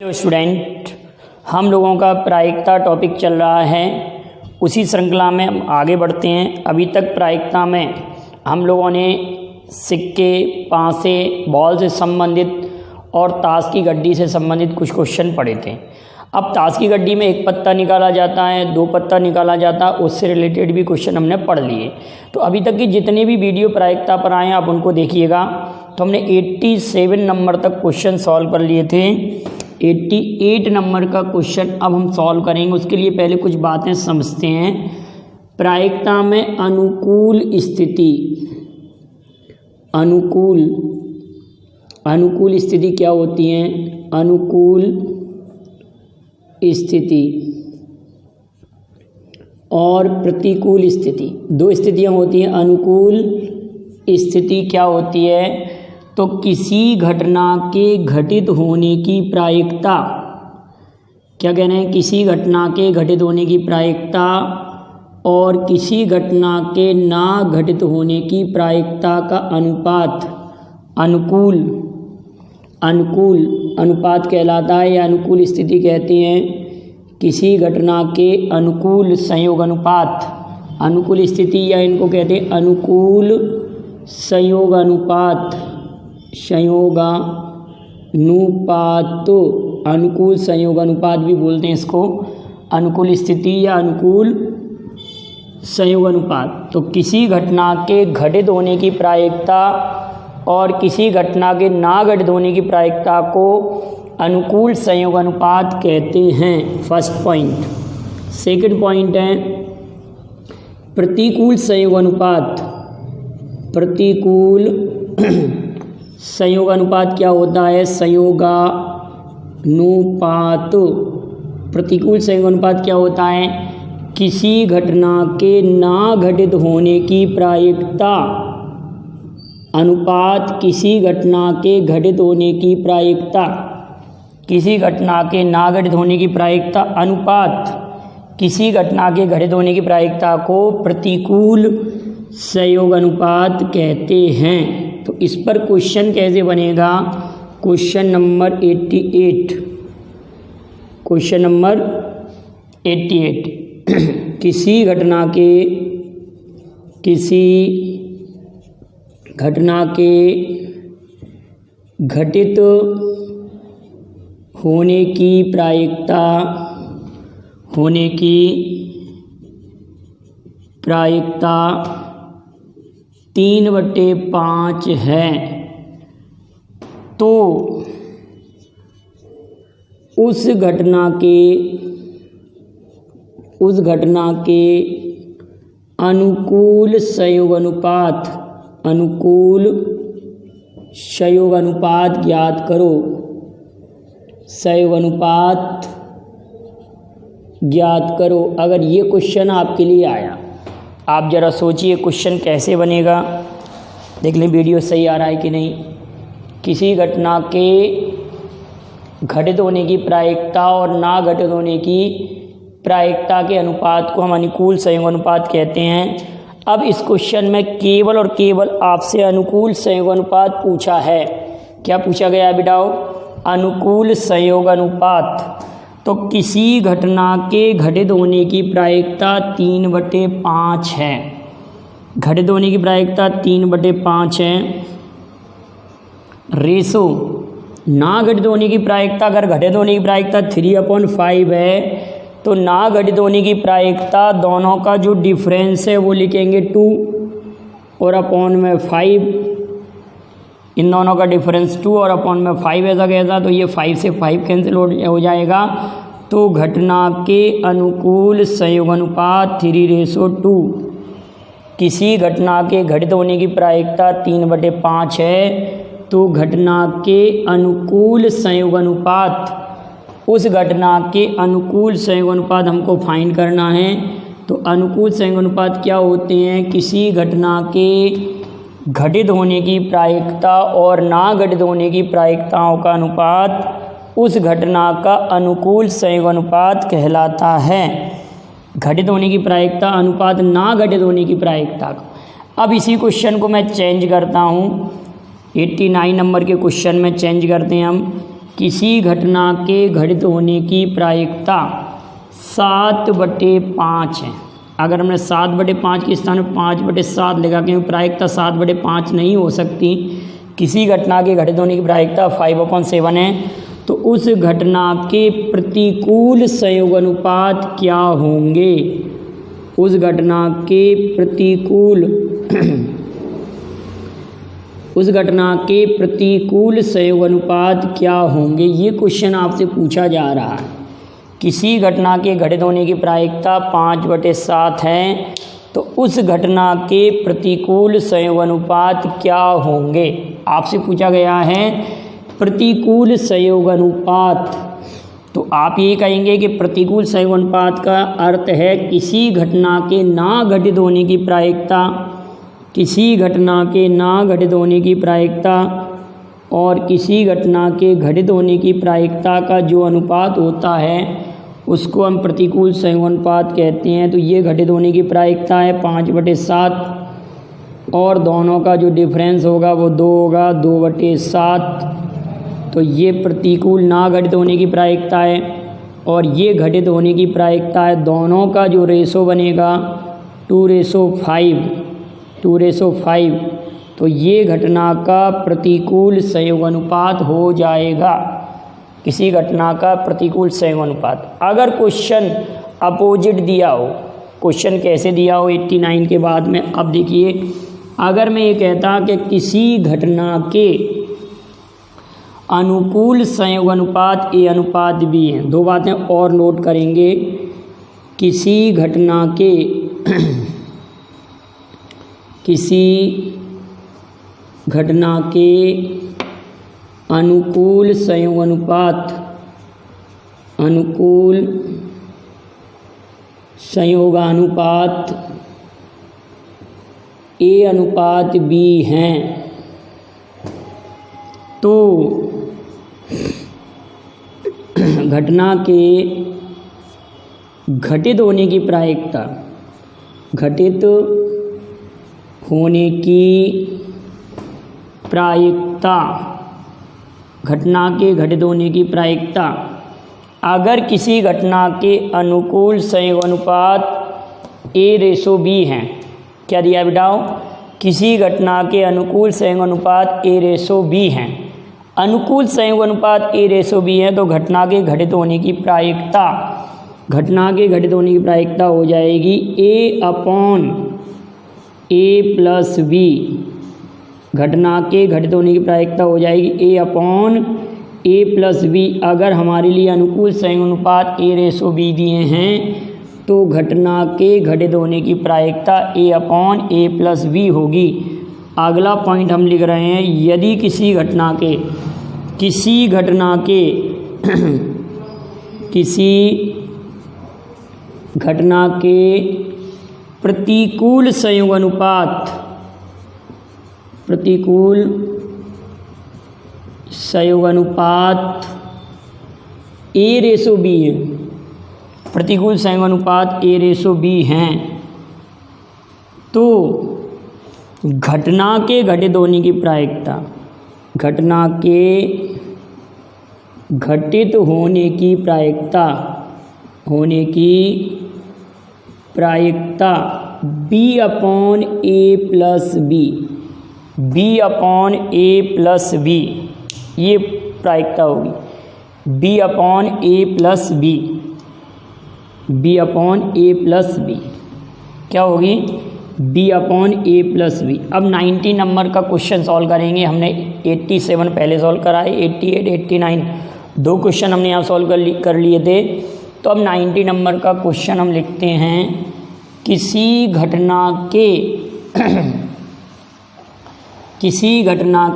Hello student, हम लोगों का प्रायिकता टॉपिक चल रहा है। उसी श्रृंखला में हम आगे बढ़ते हैं। अभी तक प्रायिकता में हम लोगों ने सिक्के, पासे, बॉल से संबंधित और ताश की गड्डी से संबंधित कुछ क्वेश्चन पढ़े थे। अब ताश की गड्डी में एक पत्ता निकाला जाता है, दो पत्ता निकाला जाता है, उससे रिलेटेड भी क्वेश्चन हमने पढ़ लिए। तो अभी तक की जितने भी वीडियो प्रायिकता पर आए हैं आप उनको देखिएगा। तो हमने 87 नंबर तक क्वेश्चन सॉल्व कर लिए थे। 88 नंबर का क्वेश्चन अब हम सॉल्व करेंगे। उसके लिए पहले कुछ बातें समझते हैं। प्रायिकता में अनुकूल स्थिति, अनुकूल स्थिति क्या होती है? अनुकूल स्थिति और प्रतिकूल स्थिति, दो स्थितियां होती हैं। अनुकूल स्थिति क्या होती है? तो किसी घटना के घटित होने की प्रायिकता, क्या कह रहे हैं? किसी घटना के घटित होने की प्रायिकता और किसी घटना के ना घटित होने की प्रायिकता का अनुपात अनुकूल अनुपात कहलाता है या अनुकूल स्थिति कहते हैं। किसी घटना के अनुकूल संयोग अनुपात, अनुकूल स्थिति या इनको कहते हैं अनुकूल संयोग अनुपात, अनुकूल संयोग अनुपात भी बोलते हैं इसको, अनुकूल स्थिति या अनुकूल संयोग अनुपात। तो किसी घटना के घटित होने की प्रायिकता और किसी घटना के ना घटित होने की प्रायिकता को अनुकूल संयोग अनुपात कहते हैं। First point. सेकंड पॉइंट है प्रतिकूल संयोग अनुपात। प्रतिकूल संयोग अनुपात क्या होता है? संयोगानुपात। प्रतिकूल संयोग अनुपात क्या होता है? किसी घटना के ना घटित होने की प्रायिकता अनुपात किसी घटना के घटित होने की प्रायिकता, किसी घटना के ना घटित होने की प्रायिकता अनुपात किसी घटना के घटित होने की प्रायिकता को प्रतिकूल संयोग अनुपात कहते हैं। तो इस पर क्वेश्चन कैसे बनेगा? क्वेश्चन नंबर 88, क्वेश्चन नंबर 88 किसी घटना के घटित होने की प्रायिकता 3/5 है, तो उस घटना के अनुकूल संयोग अनुपात ज्ञात करो। संयोग अनुपात ज्ञात करो। अगर ये क्वेश्चन आपके लिए आया, आप ज़रा सोचिए क्वेश्चन कैसे बनेगा। देख लें वीडियो सही आ रहा है कि नहीं। किसी घटना के घटित होने की प्रायिकता और ना घटित होने की प्रायिकता के अनुपात को हम अनुकूल संयोग अनुपात कहते हैं। अब इस क्वेश्चन में केवल और केवल आपसे अनुकूल संयोग अनुपात पूछा है। क्या पूछा गया बेटाओ? अनुकूल संयोग अनुपात। तो किसी घटना के घटित होने की प्रायिकता 3/5 है। घटित होने की प्रायिकता 3/5 है। रेशो ना घटित होने की प्रायिकता, अगर घटित होने की प्रायिकता 3/5 है तो ना घटित होने की प्रायिकता दोनों का जो डिफरेंस है वो लिखेंगे 2 और अपॉन में 5। इन दोनों का डिफरेंस 2 और अपॉन में 5 ऐसा कैसा, तो ये 5 से 5 कैंसिल हो जाएगा। तो घटना के अनुकूल संयोग अनुपात 3:2। किसी घटना के घटित होने की प्रायिकता 3/5 है, तो घटना के अनुकूल संयोग अनुपात, उस घटना के अनुकूल संयोग अनुपात हमको फाइंड करना है। तो अनुकूल संयोग अनुपात क्या होते हैं? किसी घटना के घटित होने की प्रायिकता और ना घटित होने की प्रायिकताओं का अनुपात उस घटना का अनुकूल संयोग अनुपात कहलाता है। घटित होने की प्रायिकता अनुपात ना घटित होने की प्रायिकता का। अब इसी क्वेश्चन को मैं चेंज करता हूँ। 89 नंबर के क्वेश्चन में चेंज करते हैं हम। किसी घटना के घटित होने की प्रायिकता 7/5 है। अगर हमने 7/5 के स्थान में 5/7 लिखा, क्योंकि प्रायिकता 7/5 नहीं हो सकती, किसी घटना के घटित होने की प्रायिकता 5/7 है, तो उस घटना के प्रतिकूल संयोग अनुपात क्या होंगे? उस घटना के प्रतिकूल संयोग अनुपात क्या होंगे? ये क्वेश्चन आपसे पूछा जा रहा है। किसी घटना के घटित होने की प्रायिकता 5/7 है, तो उस घटना के प्रतिकूल संयोग अनुपात क्या होंगे? आपसे पूछा गया है प्रतिकूल संयोग अनुपात। तो आप ये कहेंगे कि प्रतिकूल संयोग अनुपात का अर्थ है किसी घटना के ना घटित होने की प्रायिकता, किसी घटना के ना घटित होने की प्रायिकता और किसी घटना के घटित होने की प्रायिकता का जो अनुपात होता है उसको हम प्रतिकूल संयोग अनुपात कहते हैं। तो ये घटित होने की प्रायिकता है 5/7 और दोनों का जो डिफरेंस होगा वो 2 होगा, 2/7। तो ये प्रतिकूल ना घटित होने की प्रायिकता है और ये घटित होने की प्रायिकता है। दोनों का जो रेशो बनेगा 2:5। तो ये घटना का प्रतिकूल संयोग अनुपात हो जाएगा, किसी घटना का प्रतिकूल संयोग अनुपात। अगर क्वेश्चन अपोजिट दिया हो, क्वेश्चन कैसे दिया हो 89 के बाद में, अब देखिए, अगर मैं ये कहता कि किसी घटना के अनुकूल संयोग अनुपात A अनुपात B है, दो बातें और नोट करेंगे। किसी घटना के अनुकूल संयोग अनुपात A अनुपात B हैं, तो घटना के घटित होने की प्रायिकता, घटना के घटित होने की प्रायिकता अगर किसी घटना के अनुकूल संयोग अनुपात A/B हैं, क्या दिया बेटाओ? किसी घटना के अनुकूल संयोग अनुपात A/B हैं, अनुकूल संयोग अनुपात A/B है, तो घटना के घटित होने की प्रायिकता हो जाएगी A/A+B। घटना के घटित होने की प्रायिकता हो जाएगी A/A+B। अगर हमारे लिए अनुकूल संयोग अनुपात A/B दिए हैं तो घटना के घटित होने की प्रायिकता A/A+B होगी। अगला पॉइंट हम लिख रहे हैं, यदि किसी घटना के प्रतिकूल संयोग अनुपात A/B है, प्रतिकूल संयोग अनुपात A/B हैं, तो घटना के घटित होने की प्रायिकता B/A+B, ये प्रायिकता होगी B/A+B, क्या होगी? B/A+B। अब 90 नंबर का क्वेश्चन सॉल्व करेंगे। हमने 87 पहले सॉल्व करा है, 88, 89 दो क्वेश्चन हमने यहाँ सॉल्व कर लिए थे। तो अब 90 नंबर का क्वेश्चन हम लिखते हैं, किसी घटना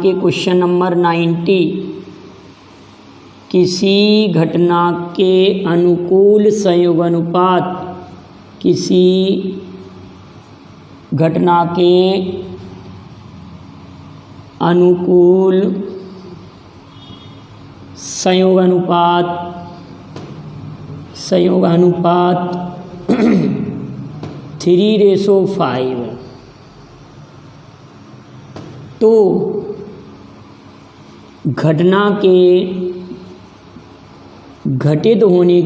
के क्वेश्चन नंबर 90, किसी घटना के अनुकूल संयोग अनुपात संयोग अनुपात 3:5। तो घटना के घटित होने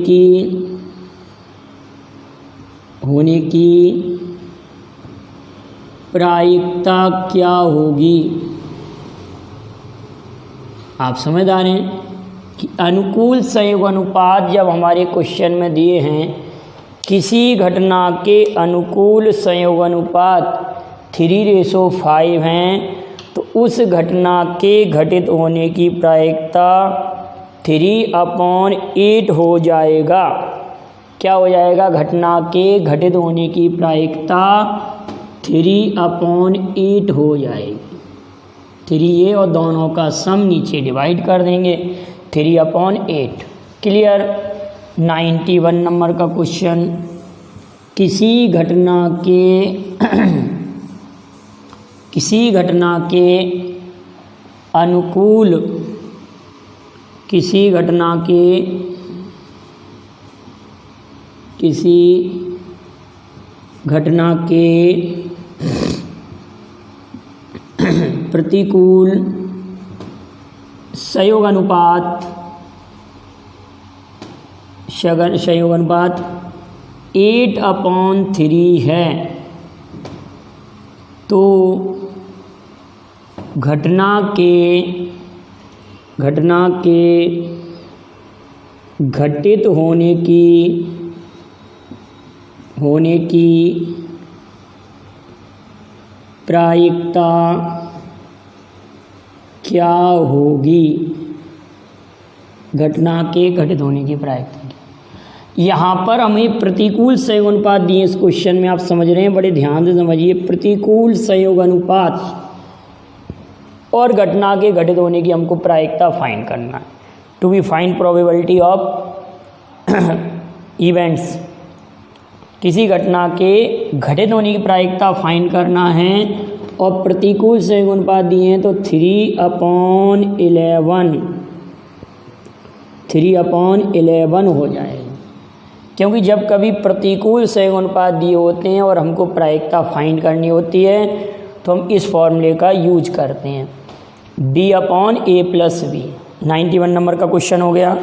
की प्रायिकता क्या होगी। आप समझ आ रहे हैं कि अनुकूल संयोग अनुपात जब हमारे क्वेश्चन में दिए हैं, किसी घटना के अनुकूल संयोग अनुपात 3:5 हैं, तो उस घटना के घटित होने की प्रायिकता 3/8 हो जाएगा। क्या हो जाएगा? घटना के घटित होने की प्रायिकता 3/8 हो जाएगी। 3a और दोनों का सम नीचे डिवाइड कर देंगे, 3/8। क्लियर। 91 नंबर का क्वेश्चन, किसी घटना के अनुकूल प्रतिकूल संयोग अनुपात 8/3 है, तो घटना के घटित होने की प्रायिकता क्या होगी। घटना के घटित होने की प्रायिकता। यहाँ पर हमें प्रतिकूल संयोग अनुपात दिए इस क्वेश्चन में, आप समझ रहे हैं, बड़े ध्यान से समझिए। प्रतिकूल संयोग अनुपात और घटना के घटित होने की हमको प्रायिकता फाइंड करना है। To be find probability of events, किसी घटना के घटित होने की प्रायिकता फाइंड करना है, और प्रतिकूल संयोग अनुपात दिए हैं तो 3/11 हो जाएगा। क्योंकि जब कभी प्रतिकूल संयोग अनुपात दिए होते हैं और हमको प्रायिकता फाइंड करनी होती है, तो हम इस फॉर्मूले का यूज करते हैं, D/A+B। 91 नंबर का क्वेश्चन हो गया।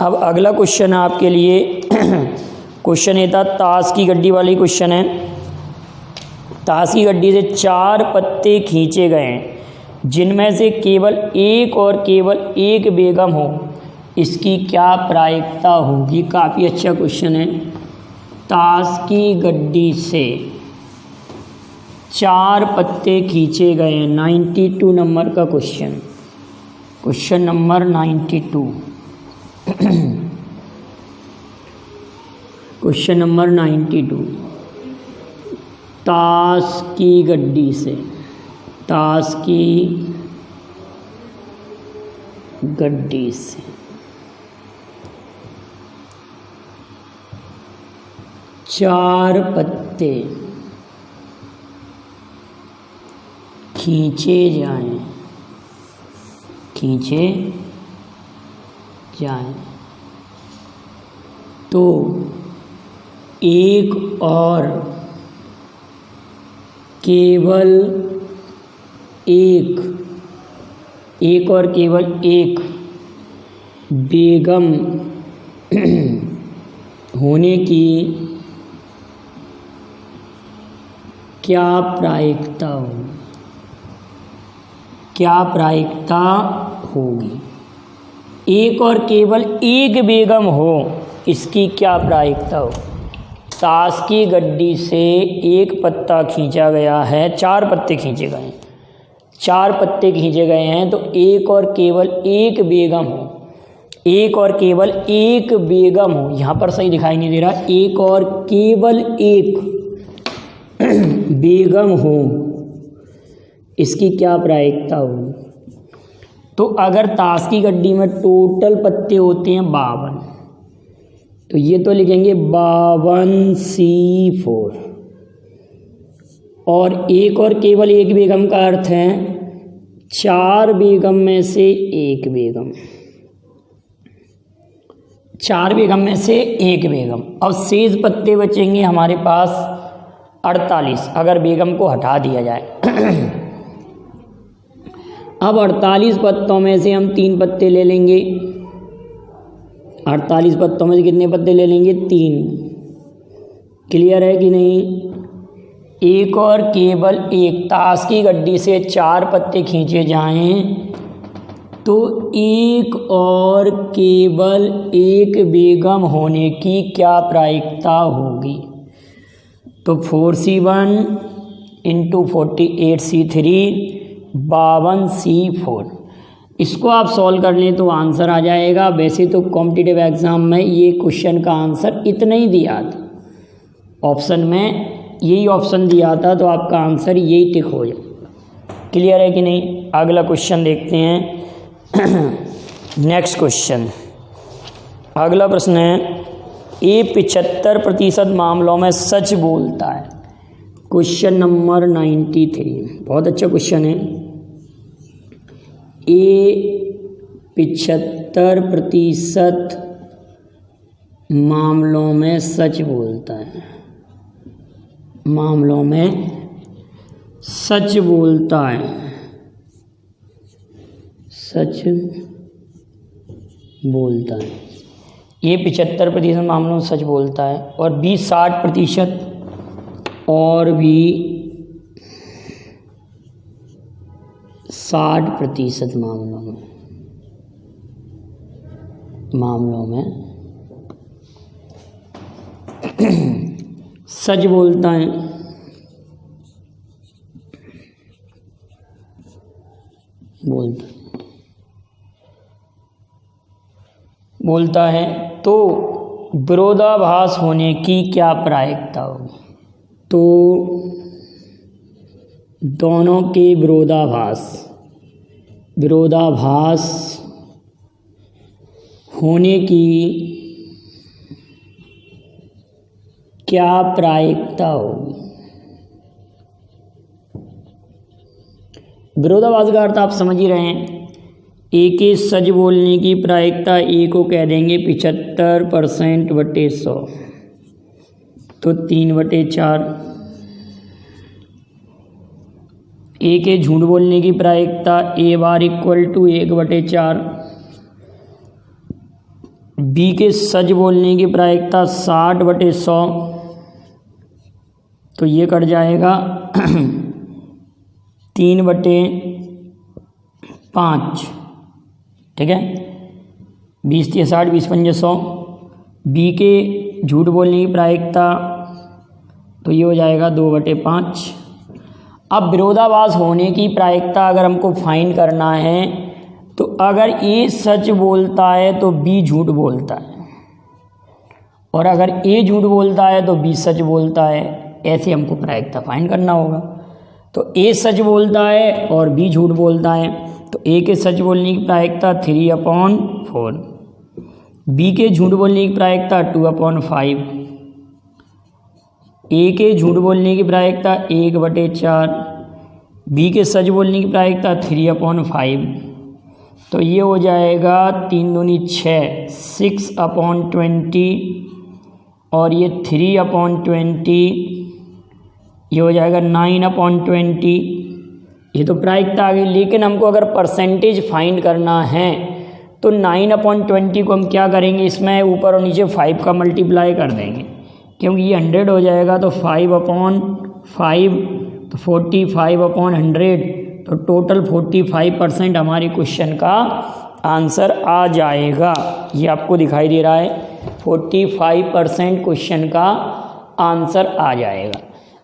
अब अगला क्वेश्चन है आपके लिए क्वेश्चन ये था, ताश की गड्डी वाली क्वेश्चन है। ताश की गड्डी से 4 पत्ते खींचे गए हैं, जिनमें से केवल एक बेगम हो, इसकी क्या प्रायिकता होगी। काफ़ी अच्छा क्वेश्चन है। ताश की गड्डी से 4 पत्ते खींचे गए हैं। 92 नंबर का क्वेश्चन नंबर 92। क्वेश्चन नंबर 92, ताश की गड्डी से 4 पत्ते खींचे जाएं तो एक और केवल एक बेगम होने की क्या प्रायिकता होगी। एक और केवल एक बेगम हो, इसकी क्या प्रायिकता हो। ताश की गड्डी से एक पत्ता खींचा गया है, 4 पत्ते खींचे गए हैं। 4 पत्ते खींचे गए हैं तो एक और केवल एक बेगम हो, यहाँ पर सही दिखाई नहीं दे रहा, एक और केवल एक बेगम हो, इसकी क्या प्रायिकता होगी। तो अगर ताश की गड्डी में टोटल पत्ते होते हैं 52, तो ये तो लिखेंगे 52C4, और एक और केवल एक बेगम का अर्थ है 4 बेगम में से एक बेगम, 4 बेगम में से एक बेगम। अब शेष पत्ते बचेंगे हमारे पास 48, अगर बेगम को हटा दिया जाए। अब 48 पत्तों में से हम 3 पत्ते ले लेंगे, 48 पत्तों में से कितने पत्ते ले लेंगे? 3। क्लियर है कि नहीं? एक और केवल एक ताश की गड्डी से 4 पत्ते खींचे जाएं तो एक और केवल एक बेगम होने की क्या प्रायिकता होगी? तो 4C1 इंटू 48C3 52C4। इसको आप सॉल्व कर लें तो आंसर आ जाएगा। वैसे तो कॉम्पिटिटिव एग्ज़ाम में ये क्वेश्चन का आंसर इतना ही दिया था, ऑप्शन में यही ऑप्शन दिया था, तो आपका आंसर यही टिक हो जाए। क्लियर है कि नहीं? अगला क्वेश्चन देखते हैं। नेक्स्ट क्वेश्चन, अगला प्रश्न है, ए 75% मामलों में सच बोलता है। क्वेश्चन नंबर 93, बहुत अच्छा क्वेश्चन है। ए 75% मामलों में सच बोलता है, मामलों में सच बोलता है, सच बोलता है। ये 75% मामलों में सच बोलता है और बी 60% और भी 60% मामलों में सच बोलता है। बोलता है तो विरोधाभास होने की क्या प्रायिकता होगी? तो दोनों के विरोधाभास होने की क्या प्रायिकता होगी? विरोधाभास का अर्थ आप समझ ही रहे हैं। ए के सच बोलने की प्रायिकता ए को कह देंगे 75% बटे 100, तो 3/4। ए के झूठ बोलने की प्रायिकता ए बार इक्वल टू 1/4। बी के सच बोलने की प्रायिकता 60/100, तो ये कट जाएगा 3/5। ठीक है, 20 × 60, 20 × 5 100। बी के झूठ बोलने की प्रायिकता तो ये हो जाएगा 2/5। अब विरोधाभास होने की प्रायिकता अगर हमको फाइंड करना है तो अगर ए सच बोलता है तो बी झूठ बोलता है, और अगर ए झूठ बोलता है तो बी सच बोलता है। ऐसे हमको प्रायिकता फाइंड करना होगा। तो ए सच बोलता है और बी झूठ बोलता है, तो ए के सच बोलने की प्रायिकता 3/4, बी के झूठ बोलने की प्रायिकता 2/5, ए के झूठ बोलने की प्रायिकता 1/4, बी के सच बोलने की प्रायिकता 3/5, तो ये हो जाएगा 3 दूनी 6, 6/20, और ये 3/20, ये हो जाएगा 9/20। ये तो प्रायिकता आ गई। लेकिन हमको अगर परसेंटेज फाइंड करना है तो 9/20 को हम क्या करेंगे, इसमें ऊपर और नीचे 5 का मल्टीप्लाई कर देंगे, क्योंकि ये 100 हो जाएगा, तो 5/5, तो 45/100, तो टोटल 45% हमारे क्वेश्चन का आंसर आ जाएगा। ये आपको दिखाई दे रहा है, 45% क्वेश्चन का आंसर आ जाएगा।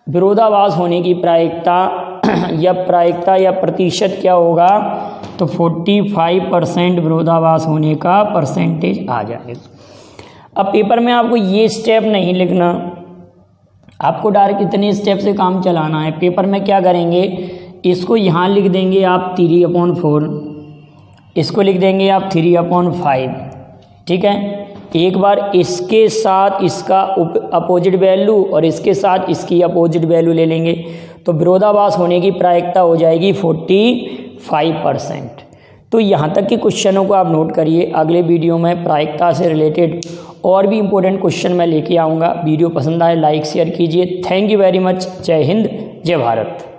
विरोधाभास होने की प्रायिकता या प्रतिशत क्या होगा, तो 45% विरोधाभास होने का परसेंटेज आ जाएगा। अब पेपर में आपको ये स्टेप नहीं लिखना, आपको डायरेक्ट इतने स्टेप से काम चलाना है। पेपर में क्या करेंगे, इसको यहाँ लिख देंगे आप 3/4, इसको लिख देंगे आप 3/5। ठीक है, एक बार इसके साथ इसका अपोजिट वैल्यू और इसके साथ इसकी अपोजिट वैल्यू ले लेंगे, तो विरोधाभास होने की प्रायिकता हो जाएगी 45%। तो यहाँ तक के क्वेश्चनों को आप नोट करिए। अगले वीडियो में प्रायिकता से रिलेटेड और भी इम्पोर्टेंट क्वेश्चन मैं लेके आऊँगा। वीडियो पसंद आए लाइक शेयर कीजिए। Thank you very much. जय हिंद, जय भारत।